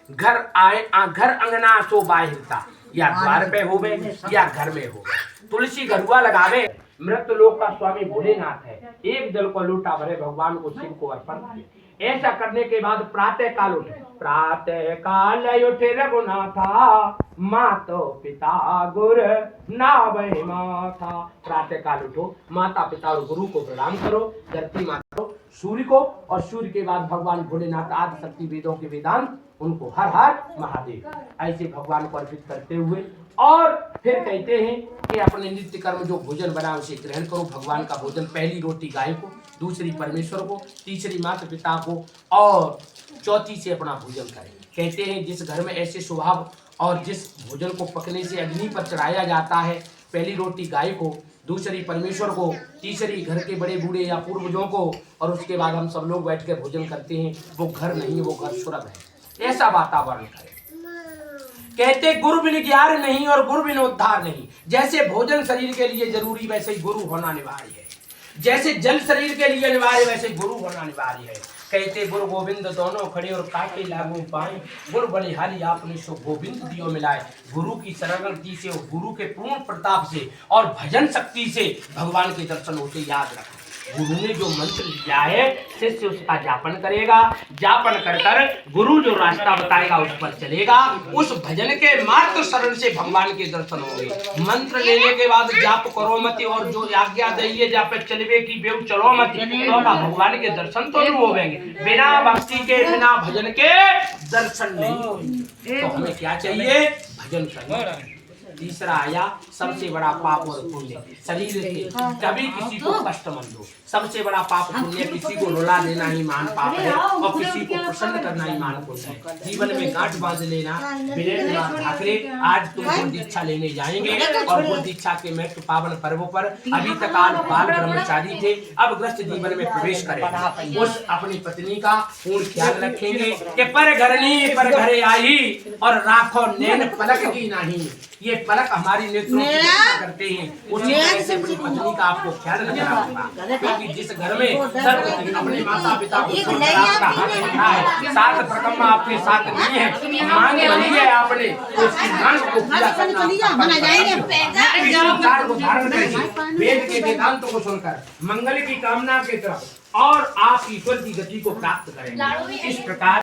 घर आए घर अंगना सो बाहिरता, या द्वार पे होवे या घर में होवे। तुलसी घरुआ लगावे। मृत लोक का स्वामी भोलेनाथ है। एक जल को लूटा भरे भगवान को शिव को अर्पण किए। ऐसा करने के बाद प्रातः काल उठे। प्रातः काल उठे रघुनाथा, माता पिता गुर नावै माथा। प्रातः काल उठो, माता पिता और गुरु को प्रणाम करो, धरती माता को, सूर्य को, और सूर्य के बाद भगवान भोलेनाथ आदि शक्ति वेदों के वेदांत उनको हर हर महादेव ऐसे भगवान को अर्पित करते हुए, और फिर कहते हैं कि अपने नित्य कर्म जो भोजन बना उसे ग्रहण करो। भगवान का भोजन, पहली रोटी गाय को, दूसरी परमेश्वर को, तीसरी माता पिता को, और चौथी से अपना भोजन करें। कहते हैं जिस घर में ऐसे स्वभाव और जिस भोजन को पकने से अग्नि पर चढ़ाया जाता है, पहली रोटी गाय को, दूसरी परमेश्वर को, तीसरी घर के बड़े बूढ़े या पूर्वजों को, और उसके बाद हम सब लोग बैठ कर भोजन करते हैं, वो घर नहीं, वो घर स्वर्ग है। ऐसा वातावरण करें। कहते गुरु बिन ज्ञान नहीं और गुरु बिन उद्धार नहीं। जैसे भोजन शरीर के लिए जरूरी, वैसे ही गुरु होना अनिवार्य है। जैसे जल शरीर के लिए अनिवार्य, वैसे गुरु होना अनिवार्य है। कहते गुरु गोविंद दोनों खड़े और काटे लागू पाए, गुरु बलिहारी आपने सो गोविंद दियो मिलाए। गुरु की शरणागति से और गुरु के पूर्ण प्रताप से और भजन शक्ति से भगवान के दर्शन होते। याद रखो, गुरु ने जो मंत्र दिया है, शिष्य उसका जापन करेगा, जापन कर कर गुरु जो रास्ता बताएगा उस पर चलेगा। उस भजन के मात्र शरण से भगवान के दर्शन होंगे। मंत्र लेने के बाद जाप करो मत, और जो आज्ञा दइए जापे चलवे की बेउ चलो मत, तो भगवान के दर्शन तो नहीं होंगे। बिना भक्ति के, बिना भजन के दर्शन नहीं होंगे। तो हमें क्या चाहिए? भजन करना। तीसरा आया सबसे बड़ा पाप और पुण्य, शरीर से कभी किसी को कष्ट मत दो। सबसे बड़ा पाप पुण्य, किसी को रुला देना ही महान पाप है, और किसी को प्रसन्न करना ही महान पुण्य है। जीवन में गांठ बांध लेना। वीरेंद्र ठाकरे आज तुम गुरु दीक्षा लेने जाएंगे, और गुरु दीक्षा के महत्व पावन पर्वों पर अभी तक आज बाल ब्रह्मचारी थे, अब ग्रस्त जीवन में प्रवेश करें। उस अपनी पत्नी का पूर्ण ख्याल रखेंगे कि पर घरनी पर घरे आई, और राखो नैन पलक की नहीं। ये पलक हमारी नेत्रों की रक्षा करते हैं। उसी तरह से अपनी पत्नी का आपको ख्याल रखना होगा, क्योंकि जिस घर में सर्वप्रथम अपने माता पिता को छोड़कर आपका हाथ रखा है, सात प्रकम आपके साथ नहीं है, मांग बनी है आपने, तो उसकी मांग को पूरा करना, को धारण करके वेद के वेदांतों को सुनकर मंगल की कामना की तरफ, और आप ईश्वर की गति को प्राप्त करेंगे। इस प्रकार